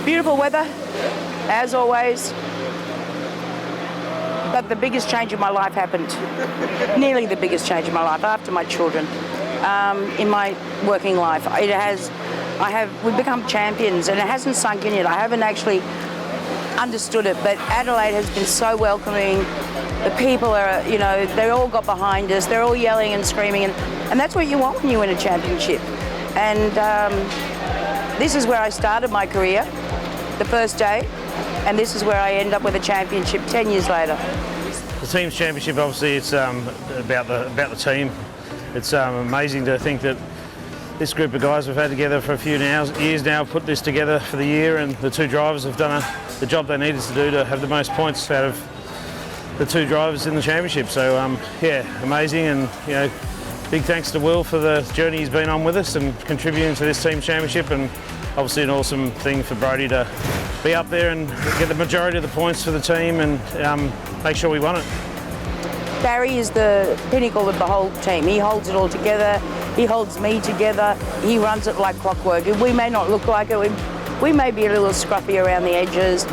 Beautiful weather, as always. But the biggest change in my life happened, nearly the biggest change in my life, after my children, in my working life. We've become champions, and it hasn't sunk in yet. I haven't actually understood it, but Adelaide has been so welcoming. The people are, they all got behind us. They're all yelling and screaming, and that's what you want when you win a championship. And this is where I started my career, the first day, and this is where I end up with a championship 10 years later. The team's championship, obviously, it's about the team. It's amazing to think that this group of guys we've had together for a few years now put this together for the year, and the two drivers have done the job they needed to do to have the most points out of the two drivers in the championship. So yeah, amazing, and big thanks to Will for the journey he's been on with us and contributing to this team championship, and obviously an awesome thing for Brodie to be up there and get the majority of the points for the team and make sure we won it. Barry is the pinnacle of the whole team. He holds it all together. He holds me together. He runs it like clockwork. We may not look like it. We may be a little scruffy around the edges,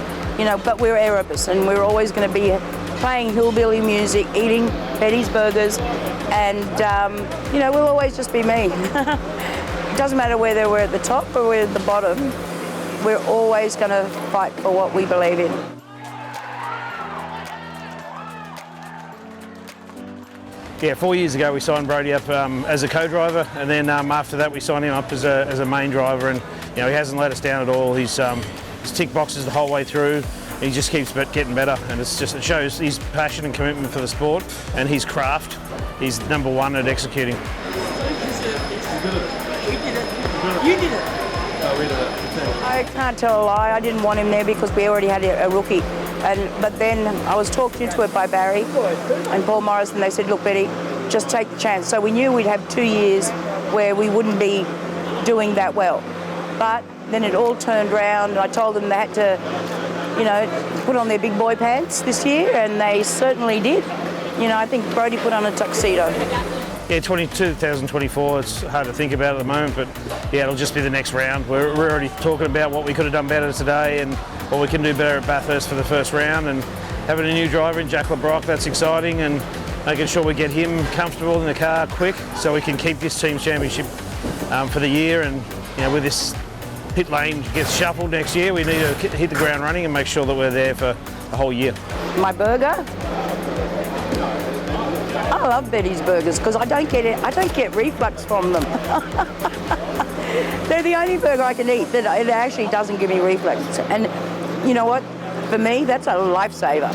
but we're Erebus, and we're always going to be playing hillbilly music, eating Betty's burgers, and we'll always just be me. It doesn't matter whether we're at the top or we're at the bottom. We're always going to fight for what we believe in. Yeah, 4 years ago we signed Brodie up as a co-driver, and then after that we signed him up as a main driver, and he hasn't let us down at all. He's ticked boxes the whole way through. He just keeps getting better, and it shows his passion and commitment for the sport and his craft. He's number one at executing. You did it. Oh, we did it. I can't tell a lie. I didn't want him there because we already had a rookie. But then I was talked into it by Barry and Paul Morris, and they said, look, Betty, just take the chance. So we knew we'd have 2 years where we wouldn't be doing that well. But then it all turned around, and I told them they had to, put on their big boy pants this year, and they certainly did. I think Brodie put on a tuxedo. Yeah, 2024, it's hard to think about at the moment, but yeah, it'll just be the next round. We're already talking about what we could have done better today and what we can do better at Bathurst for the first round, and having a new driver in Jack LeBrock, that's exciting, and making sure we get him comfortable in the car quick so we can keep this team championship for the year. And with this pit lane gets shuffled next year, we need to hit the ground running and make sure that we're there for the whole year. My burger? I love Betty's burgers because I don't get reflux from them. They're the only burger I can eat that it actually doesn't give me reflux. And you know what? For me, that's a lifesaver.